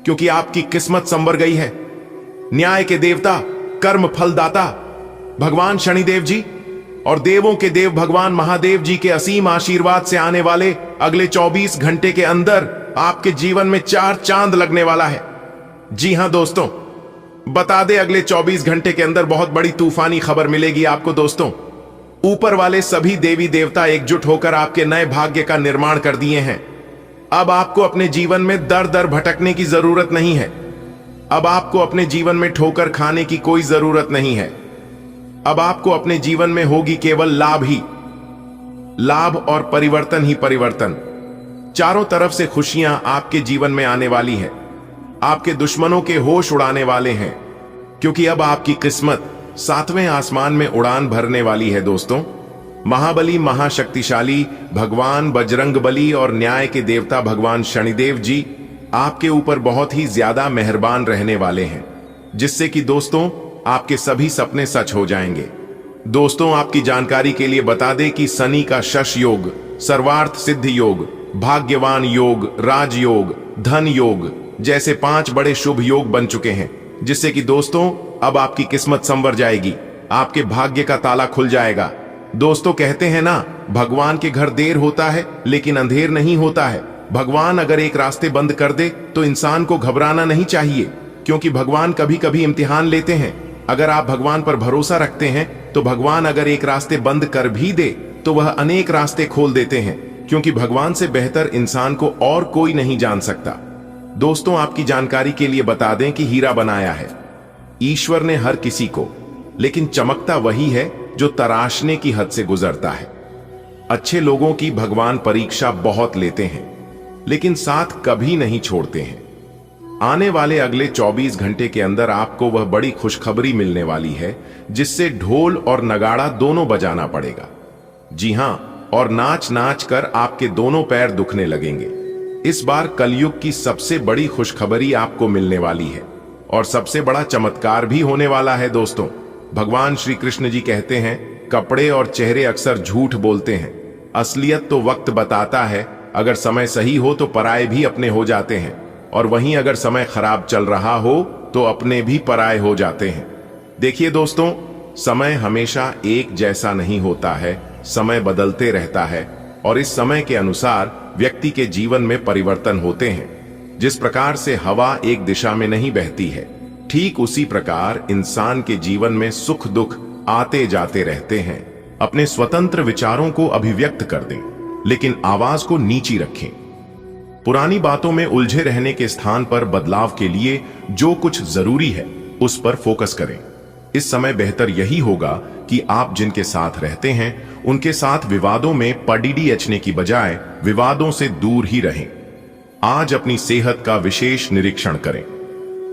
क्योंकि आपकी किस्मत संवर गई है। न्याय के देवता, कर्म फलदाता भगवान शनिदेव जी और देवों के देव भगवान महादेव जी के असीम आशीर्वाद से आने वाले अगले 24 घंटे के अंदर आपके जीवन में 4 चांद लगने वाला है। जी हां दोस्तों, बता दे अगले 24 घंटे के अंदर बहुत बड़ी तूफानी खबर मिलेगी आपको। दोस्तों, ऊपर वाले सभी देवी देवता एकजुट होकर आपके नए भाग्य का निर्माण कर दिए हैं। अब आपको अपने जीवन में दर दर भटकने की जरूरत नहीं है। अब आपको अपने जीवन में ठोकर खाने की कोई जरूरत नहीं है। अब आपको अपने जीवन में होगी केवल लाभ ही लाभ और परिवर्तन ही परिवर्तन। चारों तरफ से खुशियां आपके जीवन में आने वाली हैं। आपके दुश्मनों के होश उड़ाने वाले हैं क्योंकि अब आपकी किस्मत 7वें आसमान में उड़ान भरने वाली है। दोस्तों, महाबली महाशक्तिशाली भगवान बजरंगबली और न्याय के देवता भगवान शनिदेव जी आपके ऊपर बहुत ही ज्यादा मेहरबान रहने वाले हैं, जिससे कि दोस्तों आपके सभी सपने सच हो जाएंगे। दोस्तों, आपकी जानकारी के लिए बता दें कि शनि का शश योग, सर्वार्थ सिद्ध योग, भाग्यवान योग, राजयोग, धन योग जैसे 5 बड़े शुभ योग बन चुके हैं, जिससे कि दोस्तों अब आपकी किस्मत संवर जाएगी। आपके भाग्य का ताला खुल जाएगा। दोस्तों, कहते हैं ना, भगवान के घर देर होता है लेकिन अंधेर नहीं होता है। भगवान अगर एक रास्ते बंद कर दे तो इंसान को घबराना नहीं चाहिए, क्योंकि भगवान कभी कभी इम्तिहान लेते हैं। अगर आप भगवान पर भरोसा रखते हैं तो भगवान अगर एक रास्ते बंद कर भी दे तो वह अनेक रास्ते खोल देते हैं, क्योंकि भगवान से बेहतर इंसान को और कोई नहीं जान सकता। दोस्तों, आपकी जानकारी के लिए बता दें कि हीरा बनाया है ईश्वर ने हर किसी को, लेकिन चमकता वही है जो तराशने की हद से गुजरता है। अच्छे लोगों की भगवान परीक्षा बहुत लेते हैं लेकिन साथ कभी नहीं छोड़ते हैं। आने वाले अगले 24 घंटे के अंदर आपको वह बड़ी खुशखबरी मिलने वाली है जिससे ढोल और नगाड़ा दोनों बजाना पड़ेगा। जी हां, और नाच नाच कर आपके दोनों पैर दुखने लगेंगे। इस बार कलयुग की सबसे बड़ी खुशखबरी आपको मिलने वाली है और सबसे बड़ा चमत्कार भी होने वाला है। दोस्तों, भगवान श्री कृष्ण जी कहते हैं, कपड़े और चेहरे अक्सर झूठ बोलते हैं, असलियत तो वक्त बताता है। अगर समय सही हो तो पराये भी अपने हो जाते हैं, और वहीं अगर समय खराब चल रहा हो तो अपने भी पराये हो जाते हैं। देखिए दोस्तों, समय हमेशा एक जैसा नहीं होता है, समय बदलते रहता है और इस समय के अनुसार व्यक्ति के जीवन में परिवर्तन होते हैं। जिस प्रकार से हवा एक दिशा में नहीं बहती है, ठीक उसी प्रकार इंसान के जीवन में सुख दुख आते जाते रहते हैं। अपने स्वतंत्र विचारों को अभिव्यक्त कर दें, लेकिन आवाज को नीची रखें। पुरानी बातों में उलझे रहने के स्थान पर बदलाव के लिए जो कुछ जरूरी है उस पर फोकस करें। इस समय बेहतर यही होगा कि आप जिनके साथ रहते हैं उनके साथ विवादों में पडीडी अचने की बजाय विवादों से दूर ही रहें। आज अपनी सेहत का विशेष निरीक्षण करें।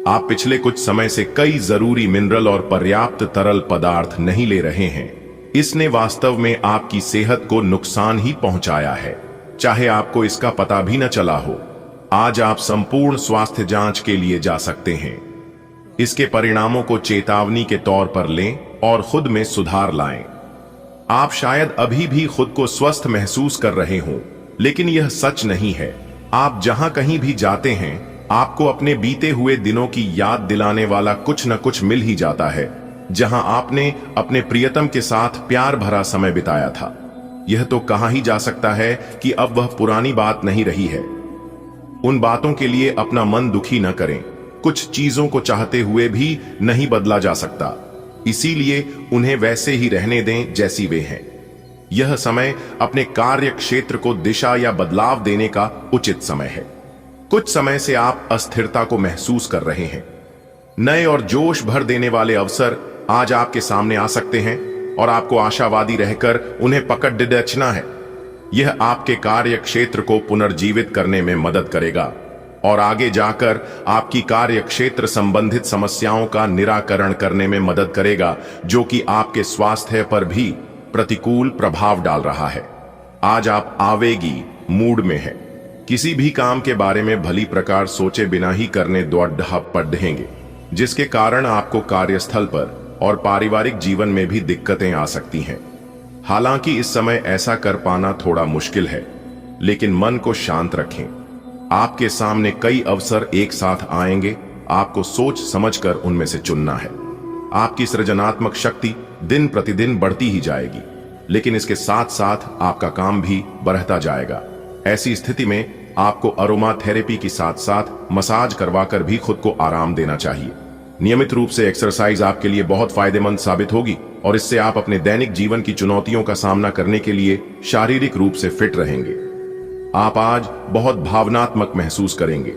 आप पिछले कुछ समय से कई जरूरी मिनरल और पर्याप्त तरल पदार्थ नहीं ले रहे हैं। इसने वास्तव में आपकी सेहत को नुकसान ही पहुंचाया है, चाहे आपको इसका पता भी न चला हो। आज आप संपूर्ण स्वास्थ्य जांच के लिए जा सकते हैं। इसके परिणामों को चेतावनी के तौर पर लें और खुद में सुधार लाएं। आप शायद अभी भी खुद को स्वस्थ महसूस कर रहे हों, लेकिन यह सच नहीं है। आप जहां कहीं भी जाते हैं, आपको अपने बीते हुए दिनों की याद दिलाने वाला कुछ न कुछ मिल ही जाता है, जहां आपने अपने प्रियतम के साथ प्यार भरा समय बिताया था। यह तो कहा ही जा सकता है कि अब वह पुरानी बात नहीं रही है। उन बातों के लिए अपना मन दुखी न करें। कुछ चीजों को चाहते हुए भी नहीं बदला जा सकता, इसीलिए उन्हें वैसे ही रहने दें जैसी वे हैं। यह समय अपने कार्य क्षेत्र को दिशा या बदलाव देने का उचित समय है। कुछ समय से आप अस्थिरता को महसूस कर रहे हैं। नए और जोश भर देने वाले अवसर आज आपके सामने आ सकते हैं और आपको आशावादी रहकर उन्हें पकड़ डिडचना है। यह आपके कार्य क्षेत्र को पुनर्जीवित करने में मदद करेगा और आगे जाकर आपकी कार्य क्षेत्र संबंधित समस्याओं का निराकरण करने में मदद करेगा, जो कि आपके स्वास्थ्य पर भी प्रतिकूल प्रभाव डाल रहा है। आज आप आवेगी मूड में हैं, किसी भी काम के बारे में भली प्रकार सोचे बिना ही करने दौड़ पड़ेंगे, जिसके कारण आपको कार्यस्थल पर और पारिवारिक जीवन में भी दिक्कतें आ सकती हैं। हालांकि इस समय ऐसा कर पाना थोड़ा मुश्किल है, लेकिन मन को शांत रखें। आपके सामने कई अवसर एक साथ आएंगे, आपको सोच समझकर उनमें से चुनना है। आपकी सृजनात्मक शक्ति दिन प्रतिदिन बढ़ती ही जाएगी, लेकिन इसके साथ साथ आपका काम भी बढ़ता जाएगा। ऐसी स्थिति में आपको अरोमा थेरेपी के साथ साथ मसाज करवाकर भी खुद को आराम देना चाहिए। नियमित रूप से एक्सरसाइज आपके लिए बहुत फायदेमंद साबित होगी और इससे आप अपने दैनिक जीवन की चुनौतियों का सामना करने के लिए शारीरिक रूप से फिट रहेंगे। आप आज बहुत भावनात्मक महसूस करेंगे।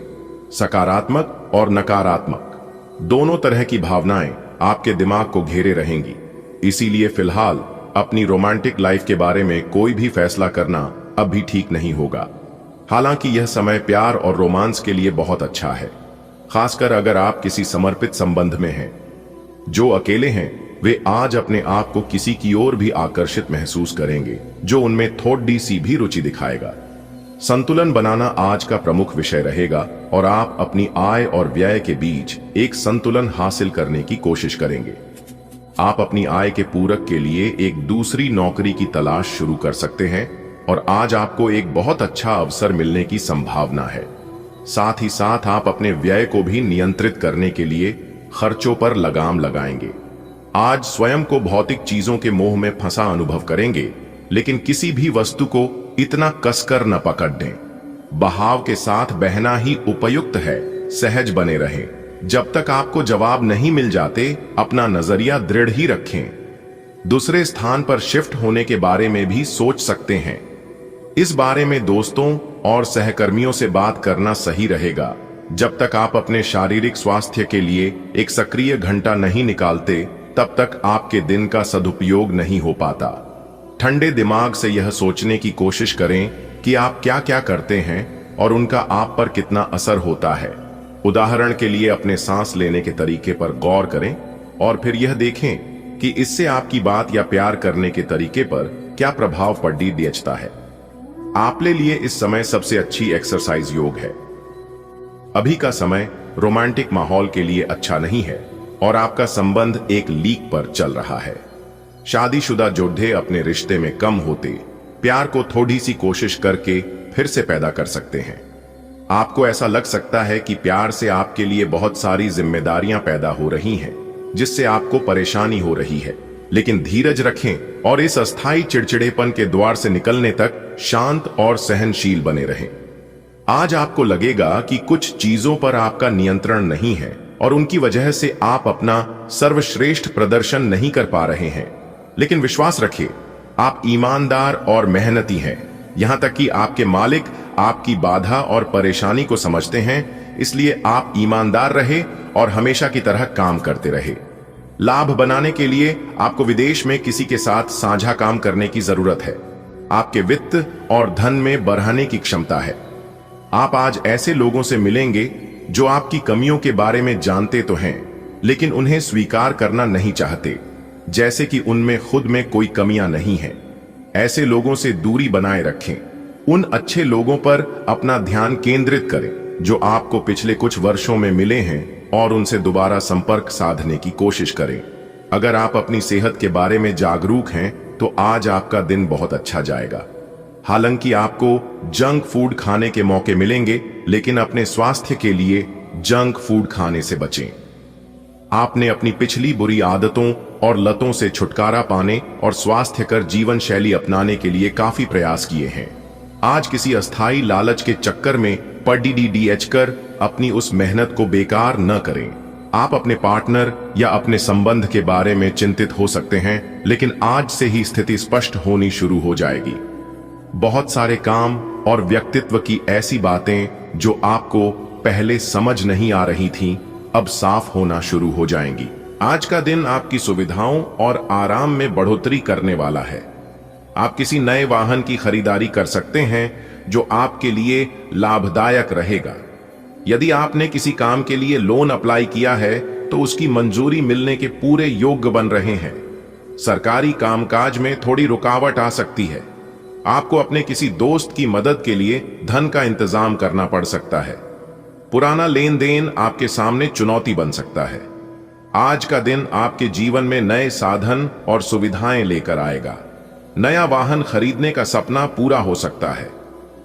सकारात्मक और नकारात्मक दोनों तरह की भावनाएं आपके दिमाग को घेरे रहेंगी। इसीलिए फिलहाल अपनी रोमांटिक लाइफ के बारे में कोई भी फैसला करना अब भी ठीक नहीं होगा। हालांकि यह समय प्यार और रोमांस के लिए बहुत अच्छा है, खासकर अगर आप किसी समर्पित संबंध में हैं। जो अकेले हैं वे आज अपने आप को किसी की ओर भी आकर्षित महसूस करेंगे, जो उनमें थोड़ी सी भी रुचि दिखाएगा। संतुलन बनाना आज का प्रमुख विषय रहेगा और आप अपनी आय और व्यय के बीच एक संतुलन हासिल करने की कोशिश करेंगे। आप अपनी आय के पूरक के लिए एक दूसरी नौकरी की तलाश शुरू कर सकते हैं और आज आपको एक बहुत अच्छा अवसर मिलने की संभावना है। साथ ही साथ आप अपने व्यय को भी नियंत्रित करने के लिए खर्चों पर लगाम लगाएंगे। आज स्वयं को भौतिक चीजों के मोह में फंसा अनुभव करेंगे, लेकिन किसी भी वस्तु को इतना कसकर न पकड़ दें। बहाव के साथ बहना ही उपयुक्त है। सहज बने रहें। जब तक आपको जवाब नहीं मिल जाते, अपना नजरिया दृढ़ ही रखें। दूसरे स्थान पर शिफ्ट होने के बारे में भी सोच सकते हैं। इस बारे में दोस्तों और सहकर्मियों से बात करना सही रहेगा। जब तक आप अपने शारीरिक स्वास्थ्य के लिए एक सक्रिय घंटा नहीं निकालते, तब तक आपके दिन का सदुपयोग नहीं हो पाता। ठंडे दिमाग से यह सोचने की कोशिश करें कि आप क्या क्या करते हैं और उनका आप पर कितना असर होता है। उदाहरण के लिए अपने सांस लेने के तरीके पर गौर करें और फिर यह देखें कि इससे आपकी बात या प्यार करने के तरीके पर क्या प्रभाव पड़ता है। आपके लिए इस समय सबसे अच्छी एक्सरसाइज योग है। अभी का समय रोमांटिक माहौल के लिए अच्छा नहीं है और आपका संबंध एक लीक पर चल रहा है। शादीशुदा जोड़े अपने रिश्ते में कम होते प्यार को थोड़ी सी कोशिश करके फिर से पैदा कर सकते हैं। आपको ऐसा लग सकता है कि प्यार से आपके लिए बहुत सारी जिम्मेदारियां पैदा हो रही हैं, जिससे आपको परेशानी हो रही है। लेकिन धीरज रखें और इस अस्थायी चिड़चिड़ेपन के द्वार से निकलने तक शांत और सहनशील बने रहें। आज आपको लगेगा कि कुछ चीजों पर आपका नियंत्रण नहीं है और उनकी वजह से आप अपना सर्वश्रेष्ठ प्रदर्शन नहीं कर पा रहे हैं। लेकिन विश्वास रखिए, आप ईमानदार और मेहनती हैं। यहां तक कि आपके मालिक आपकी बाधा और परेशानी को समझते हैं। इसलिए आप ईमानदार रहे और हमेशा की तरह काम करते रहे। लाभ बनाने के लिए आपको विदेश में किसी के साथ साझा काम करने की जरूरत है। आपके वित्त और धन में बढ़ाने की क्षमता है। आप आज ऐसे लोगों से मिलेंगे जो आपकी कमियों के बारे में जानते तो हैं, लेकिन उन्हें स्वीकार करना नहीं चाहते, जैसे कि उनमें खुद में कोई कमियां नहीं हैं। ऐसे लोगों से दूरी बनाए रखें। उन अच्छे लोगों पर अपना ध्यान केंद्रित करें जो आपको पिछले कुछ वर्षों में मिले हैं और उनसे दोबारा संपर्क साधने की कोशिश करें। अगर आप अपनी सेहत के बारे में जागरूक हैं तो आज आपका दिन बहुत अच्छा जाएगा। हालांकि आपको जंक फूड खाने के मौके मिलेंगे, लेकिन अपने स्वास्थ्य के लिए जंक फूड खाने से बचें। आपने अपनी पिछली बुरी आदतों और लतों से छुटकारा पाने और स्वास्थ्यकर जीवन शैली अपनाने के लिए काफी प्रयास किए हैं। आज किसी अस्थायी लालच के चक्कर में पड़ीडीएच कर अपनी उस मेहनत को बेकार न करें। आप अपने पार्टनर या अपने संबंध के बारे में चिंतित हो सकते हैं, लेकिन आज से ही स्थिति स्पष्ट होनी शुरू हो जाएगी। बहुत सारे काम और व्यक्तित्व की ऐसी बातें जो आपको पहले समझ नहीं आ रही थीं, अब साफ होना शुरू हो जाएंगी। आज का दिन आपकी सुविधाओं और आराम में बढ़ोतरी करने वाला है। आप किसी नए वाहन की खरीदारी कर सकते हैं जो आपके लिए लाभदायक रहेगा। यदि आपने किसी काम के लिए लोन अप्लाई किया है तो उसकी मंजूरी मिलने के पूरे योग्य बन रहे हैं। सरकारी कामकाज में थोड़ी रुकावट आ सकती है। आपको अपने किसी दोस्त की मदद के लिए धन का इंतजाम करना पड़ सकता है। पुराना लेन देन आपके सामने चुनौती बन सकता है। आज का दिन आपके जीवन में नए साधन और सुविधाएं लेकर आएगा। नया वाहन खरीदने का सपना पूरा हो सकता है।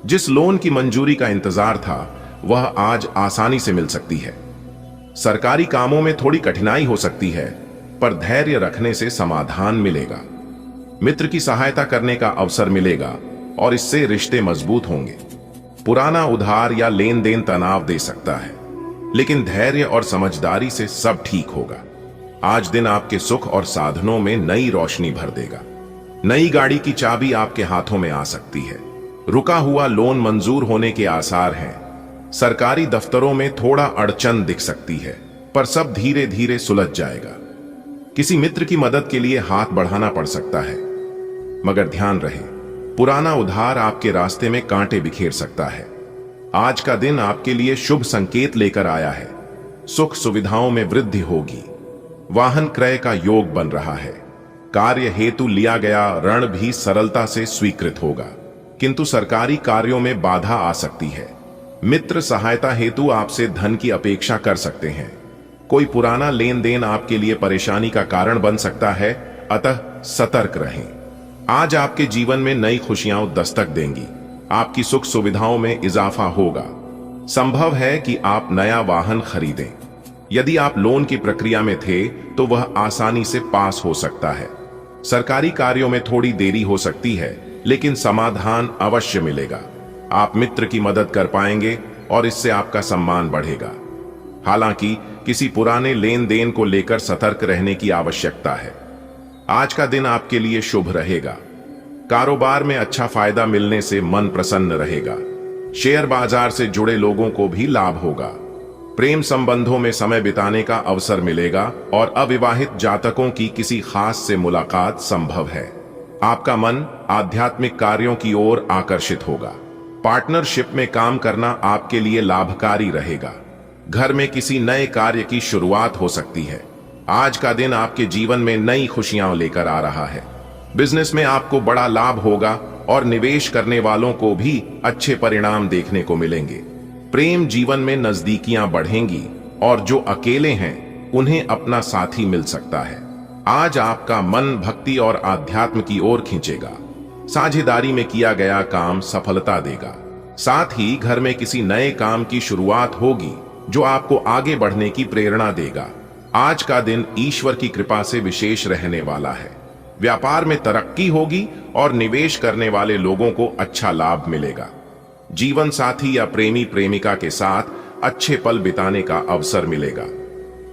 जिस लोन की मंजूरी का इंतजार था वह आज आसानी से मिल सकती है। सरकारी कामों में थोड़ी कठिनाई हो सकती है, पर धैर्य रखने से समाधान मिलेगा। मित्र की सहायता करने का अवसर मिलेगा और इससे रिश्ते मजबूत होंगे। पुराना उधार या लेन देन तनाव दे सकता है, लेकिन धैर्य और समझदारी से सब ठीक होगा। आज दिन आपके सुख और साधनों में नई रोशनी भर देगा। नई गाड़ी की चाबी आपके हाथों में आ सकती है। रुका हुआ लोन मंजूर होने के आसार हैं। सरकारी दफ्तरों में थोड़ा अड़चन दिख सकती है, पर सब धीरे धीरे सुलझ जाएगा। किसी मित्र की मदद के लिए हाथ बढ़ाना पड़ सकता है, मगर ध्यान रहे, पुराना उधार आपके रास्ते में कांटे बिखेर सकता है। आज का दिन आपके लिए शुभ संकेत लेकर आया है। सुख सुविधाओं में वृद्धि होगी। वाहन क्रय का योग बन रहा है। कार्य हेतु लिया गया ऋण भी सरलता से स्वीकृत होगा, किंतु सरकारी कार्यों में बाधा आ सकती है। मित्र सहायता हेतु आपसे धन की अपेक्षा कर सकते हैं। कोई पुराना लेन देन आपके लिए परेशानी का कारण बन सकता है, अतः सतर्क रहें। आज आपके जीवन में नई खुशियां दस्तक देंगी। आपकी सुख सुविधाओं में इजाफा होगा। संभव है कि आप नया वाहन खरीदें। यदि आप लोन की प्रक्रिया में थे तो वह आसानी से पास हो सकता है। सरकारी कार्यों में थोड़ी देरी हो सकती है, लेकिन समाधान अवश्य मिलेगा। आप मित्र की मदद कर पाएंगे और इससे आपका सम्मान बढ़ेगा। हालांकि किसी पुराने लेन देन को लेकर सतर्क रहने की आवश्यकता है। आज का दिन आपके लिए शुभ रहेगा। कारोबार में अच्छा फायदा मिलने से मन प्रसन्न रहेगा। शेयर बाजार से जुड़े लोगों को भी लाभ होगा। प्रेम संबंधों में समय बिताने का अवसर मिलेगा और अविवाहित जातकों की किसी खास से मुलाकात संभव है। आपका मन आध्यात्मिक कार्यों की ओर आकर्षित होगा। पार्टनरशिप में काम करना आपके लिए लाभकारी रहेगा। घर में किसी नए कार्य की शुरुआत हो सकती है। आज का दिन आपके जीवन में नई खुशियां लेकर आ रहा है। बिजनेस में आपको बड़ा लाभ होगा और निवेश करने वालों को भी अच्छे परिणाम देखने को मिलेंगे। प्रेम जीवन में नजदीकियां बढ़ेंगी और जो अकेले हैं उन्हें अपना साथी मिल सकता है। आज आपका मन भक्ति और आध्यात्म की ओर खींचेगा। साझेदारी में किया गया काम सफलता देगा। साथ ही घर में किसी नए काम की शुरुआत होगी जो आपको आगे बढ़ने की प्रेरणा देगा। आज का दिन ईश्वर की कृपा से विशेष रहने वाला है। व्यापार में तरक्की होगी और निवेश करने वाले लोगों को अच्छा लाभ मिलेगा। जीवन साथी या प्रेमी प्रेमिका के साथ अच्छे पल बिताने का अवसर मिलेगा।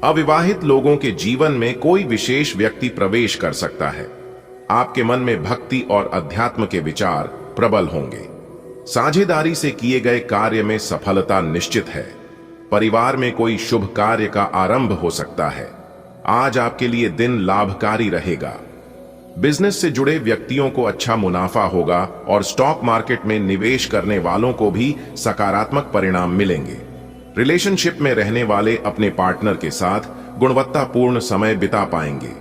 अविवाहित लोगों के जीवन में कोई विशेष व्यक्ति प्रवेश कर सकता है। आपके मन में भक्ति और अध्यात्म के विचार प्रबल होंगे। साझेदारी से किए गए कार्य में सफलता निश्चित है। परिवार में कोई शुभ कार्य का आरंभ हो सकता है। आज आपके लिए दिन लाभकारी रहेगा। बिजनेस से जुड़े व्यक्तियों को अच्छा मुनाफा होगा और स्टॉक मार्केट में निवेश करने वालों को भी सकारात्मक परिणाम मिलेंगे। रिलेशनशिप में रहने वाले अपने पार्टनर के साथ गुणवत्तापूर्ण समय बिता पाएंगे।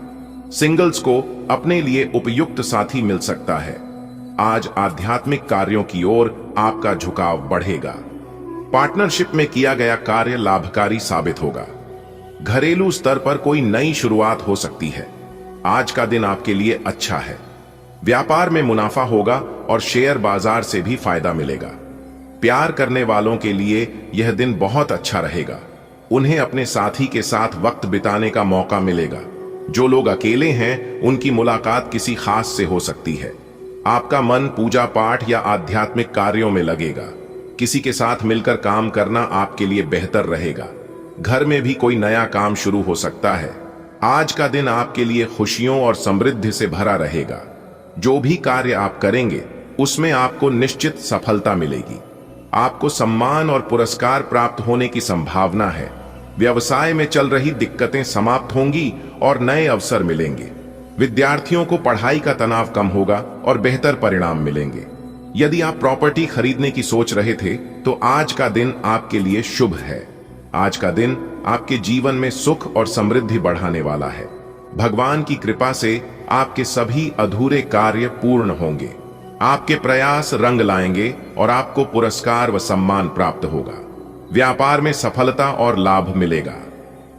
सिंगल्स को अपने लिए उपयुक्त साथी मिल सकता है। आज आध्यात्मिक कार्यों की ओर आपका झुकाव बढ़ेगा। पार्टनरशिप में किया गया कार्य लाभकारी साबित होगा। घरेलू स्तर पर कोई नई शुरुआत हो सकती है। आज का दिन आपके लिए अच्छा है। व्यापार में मुनाफा होगा और शेयर बाजार से भी फायदा मिलेगा। प्यार करने वालों के लिए यह दिन बहुत अच्छा रहेगा। उन्हें अपने साथी के साथ वक्त बिताने का मौका मिलेगा। जो लोग अकेले हैं उनकी मुलाकात किसी खास से हो सकती है। आपका मन पूजा पाठ या आध्यात्मिक कार्यों में लगेगा। किसी के साथ मिलकर काम करना आपके लिए बेहतर रहेगा। घर में भी कोई नया काम शुरू हो सकता है। आज का दिन आपके लिए खुशियों और समृद्धि से भरा रहेगा। जो भी कार्य आप करेंगे उसमें आपको निश्चित सफलता मिलेगी। आपको सम्मान और पुरस्कार प्राप्त होने की संभावना है। व्यवसाय में चल रही दिक्कतें समाप्त होंगी और नए अवसर मिलेंगे। विद्यार्थियों को पढ़ाई का तनाव कम होगा और बेहतर परिणाम मिलेंगे। यदि आप प्रॉपर्टी खरीदने की सोच रहे थे तो आज का दिन आपके लिए शुभ है। आज का दिन आपके जीवन में सुख और समृद्धि बढ़ाने वाला है। भगवान की कृपा से आपके सभी अधूरे कार्य पूर्ण होंगे। आपके प्रयास रंग लाएंगे और आपको पुरस्कार व सम्मान प्राप्त होगा। व्यापार में सफलता और लाभ मिलेगा।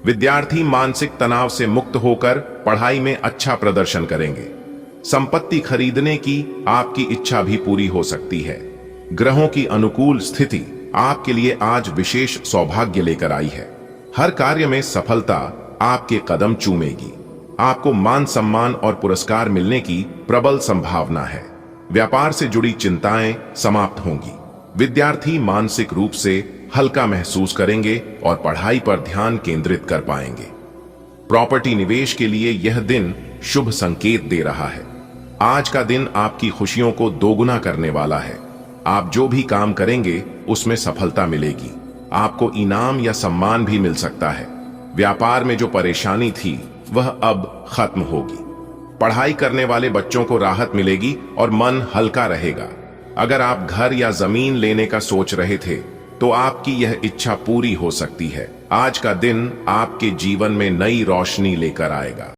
विद्यार्थी मानसिक तनाव से मुक्त होकर पढ़ाई में अच्छा प्रदर्शन करेंगे। संपत्ति खरीदने की आपकी इच्छा भी पूरी हो सकती है। ग्रहों की अनुकूल स्थिति आपके लिए आज विशेष सौभाग्य लेकर आई है। हर कार्य में सफलता आपके कदम चूमेगी। आपको मान सम्मान और पुरस्कार मिलने की प्रबल संभावना है। व्यापार से जुड़ी चिंताएं समाप्त होंगी। विद्यार्थी मानसिक रूप से हल्का महसूस करेंगे और पढ़ाई पर ध्यान केंद्रित कर पाएंगे। प्रॉपर्टी निवेश के लिए यह दिन शुभ संकेत दे रहा है। आज का दिन आपकी खुशियों को दोगुना करने वाला है। आप जो भी काम करेंगे उसमें सफलता मिलेगी। आपको इनाम या सम्मान भी मिल सकता है। व्यापार में जो परेशानी थी वह अब खत्म होगी। पढ़ाई करने वाले बच्चों को राहत मिलेगी और मन हल्का रहेगा। अगर आप घर या जमीन लेने का सोच रहे थे तो आपकी यह इच्छा पूरी हो सकती है। आज का दिन आपके जीवन में नई रोशनी लेकर आएगा।